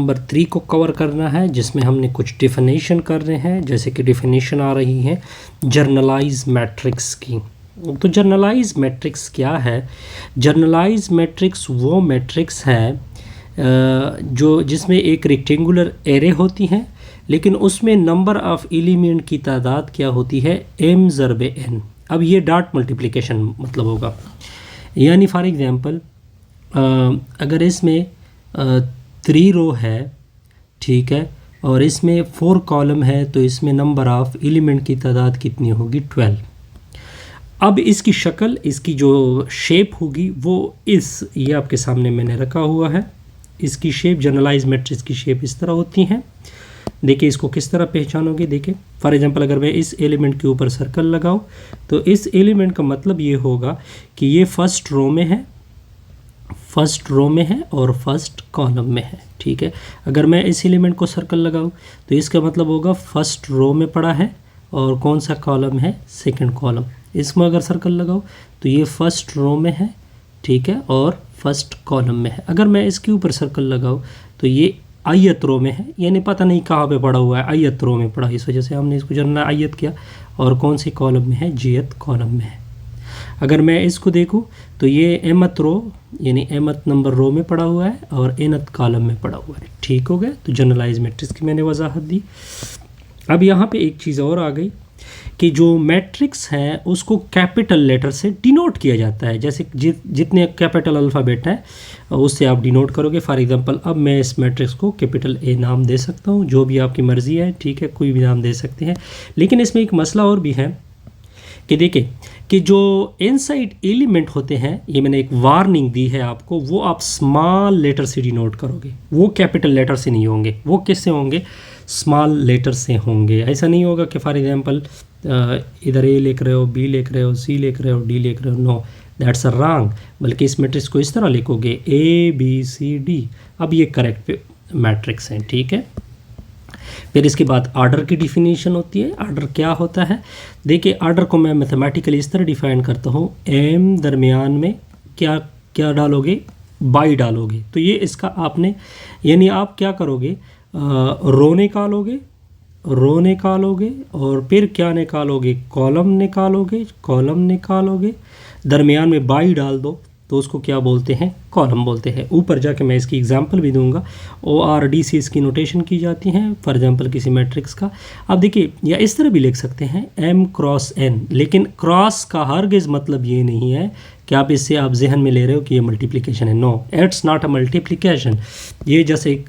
Number 3 को cover करना है, जिसमें हमने कुछ डिफिनेशन कर रहे हैं। जैसे कि डिफिनेशन आ रही है जर्नलाइज मैट्रिक्स की। तो जर्नलाइज मैट्रिक्स क्या है? जर्नलाइज मैट्रिक्स वो मैट्रिक्स है जो जिसमें एक रेक्टेंगुलर एरे होती है, लेकिन उसमें नंबर ऑफ़ एलिमेंट की तादाद क्या होती है? m ज़रबे n। अब ये डॉट मल्टीप्लिकेशन मतलब होगा, यानी फॉर एग्ज़ाम्पल अगर इसमें 3 रो है, ठीक है, और इसमें 4 कॉलम है, तो इसमें नंबर ऑफ़ एलिमेंट की तादाद कितनी होगी? 12। अब इसकी शक्ल, इसकी जो शेप होगी वो ये आपके सामने मैंने रखा हुआ है। इसकी शेप, जनरलाइज मैट्रिक्स की शेप इस तरह होती है। देखिए इसको किस तरह पहचानोगे। देखिए फॉर एग्जांपल अगर मैं इस एलिमेंट के ऊपर सर्कल लगाऊं, तो इस एलिमेंट का मतलब ये होगा कि ये फर्स्ट रो में है और फर्स्ट कॉलम में है, ठीक है। अगर मैं इस एलिमेंट को सर्कल लगाऊं, तो इसका मतलब होगा फर्स्ट रो में पड़ा है और कौन सा कॉलम है? Second column. इसमें अगर सर्कल लगाऊं तो ये फर्स्ट रो में है, ठीक है, और फर्स्ट कॉलम में है। अगर मैं इसके ऊपर सर्कल लगाऊं तो ये आयत रो में है, यानी पता नहीं कहाँ पे पड़ा हुआ है, आयत रो में पड़ा, इस वजह से हमने इसको जनरल आयत किया। और कौन सी कॉलम में है? जेथ कॉलम में है। अगर मैं इसको देखूं तो ये एमत रो यानी एमत नंबर रो में पड़ा हुआ है और एनत कॉलम में पड़ा हुआ है, ठीक हो गया। तो जनरलाइज मैट्रिक्स की मैंने वजाहत दी। अब यहाँ पे एक चीज़ और आ गई कि जो मैट्रिक्स है उसको कैपिटल लेटर से डिनोट किया जाता है। जैसे जितने कैपिटल अल्फ़ाबेट हैं उससे आप डिनोट करोगे। फॉर एग्जांपल अब मैं इस मैट्रिक्स को कैपिटल ए नाम दे सकता हूँ, जो भी आपकी मर्ज़ी है, ठीक है, कोई भी नाम दे सकते हैं। लेकिन इसमें एक मसला और भी है कि देखिए कि जो इनसाइड एलिमेंट होते हैं, ये मैंने एक वार्निंग दी है आपको, वो आप स्मॉल लेटर से डिनोट करोगे, वो कैपिटल लेटर से नहीं होंगे। वो किससे होंगे? स्मॉल लेटर से होंगे। ऐसा नहीं होगा कि फॉर एग्जांपल इधर ए लिख रहे हो, बी लिख रहे हो, सी लिख रहे हो, डी लिख रहे हो, नो, दैट्स अ रॉन्ग। बल्कि इस मैट्रिक्स को इस तरह लिखोगे ए बी सी डी। अब ये करेक्ट मैट्रिक्स हैं, ठीक है। फिर इसके बाद आर्डर की डिफिनीशन होती है। आर्डर क्या होता है? देखिए आर्डर को मैं मैथमेटिकली इस तरह डिफाइन करता हूँ, एम दरमियान में क्या क्या डालोगे? बाई डालोगे। तो ये इसका आपने, यानी आप क्या करोगे? रो निकालोगे और फिर क्या निकालोगे? कॉलम निकालोगे। दरमियान में बाई डाल दो तो उसको क्या बोलते हैं? कॉलम बोलते हैं। ऊपर जाके मैं इसकी एग्जांपल भी दूंगा। ORD से इसकी नोटेशन की जाती हैं फॉर एग्जांपल किसी मैट्रिक्स का। अब देखिए, या इस तरह भी लिख सकते हैं m क्रॉस n, लेकिन क्रॉस का हरगिज़ मतलब ये नहीं है कि आप इससे आप जहन में ले रहे हो कि ये मल्टीप्लिकेशन है। No, it's not a multiplication. ये जैसे एक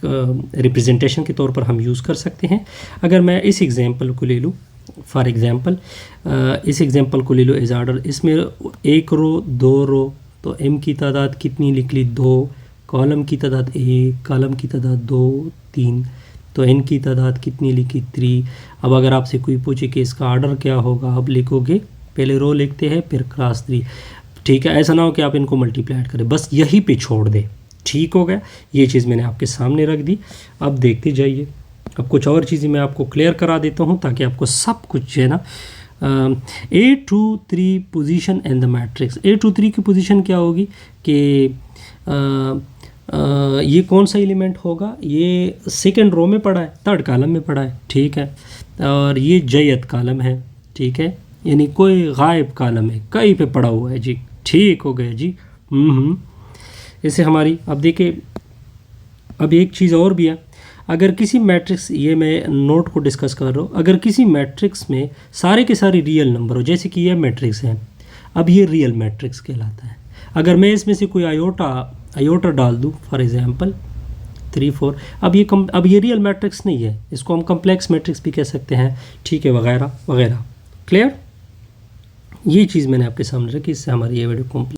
रिप्रेजेंटेशन के तौर पर हम यूज़ कर सकते हैं। अगर मैं इस एग्जांपल को ले लूँ, फॉर एग्जांपल इस एग्जांपल को ले लो एज आर्डर, इसमें 1 रो 2 रो, तो m की तादाद कितनी लिख ली? 2। कॉलम की तादाद 1, कॉलम की तादाद 2, 3, तो n की तादाद कितनी लिखी? 3। अब अगर आपसे कोई पूछे कि इसका आर्डर क्या होगा, आप लिखोगे, पहले रो लिखते हैं फिर क्रॉस 3, ठीक है। ऐसा ना हो कि आप इनको मल्टीप्लाई करें, बस यहीं पे छोड़ दें, ठीक हो गया। ये चीज़ मैंने आपके सामने रख दी। अब देखते जाइए, अब कुछ और चीज़ें मैं आपको क्लियर करा देता हूँ ताकि आपको सब कुछ जो है ना A23 position in the matrix. A23 की पोजीशन क्या होगी कि ये कौन सा एलिमेंट होगा? ये सेकंड रो में पड़ा है, थर्ड कॉलम में पड़ा है, ठीक है, और ये जयत कॉलम है, ठीक है, यानी कोई गायब कॉलम है, कहीं पे पड़ा हुआ है जी, ठीक हो गया जी। इसे हमारी, अब देखिए अब एक चीज़ और भी है। अगर किसी मैट्रिक्स, ये मैं नोट को डिस्कस कर रहा हूँ, अगर किसी मैट्रिक्स में सारे के सारे रियल नंबर हो, जैसे कि ये मैट्रिक्स है, अब ये रियल मैट्रिक्स कहलाता है। अगर मैं इसमें से कोई आयोटा डाल दूँ, फॉर एग्जांपल 3 4, अब ये रियल मैट्रिक्स नहीं है, इसको हम कम्प्लेक्स मैट्रिक्स भी कह सकते हैं, ठीक है, वगैरह वगैरह। क्लियर? ये चीज़ मैंने आपके सामने रखी, इससे हमारी ये वीडियो कंप्लीट।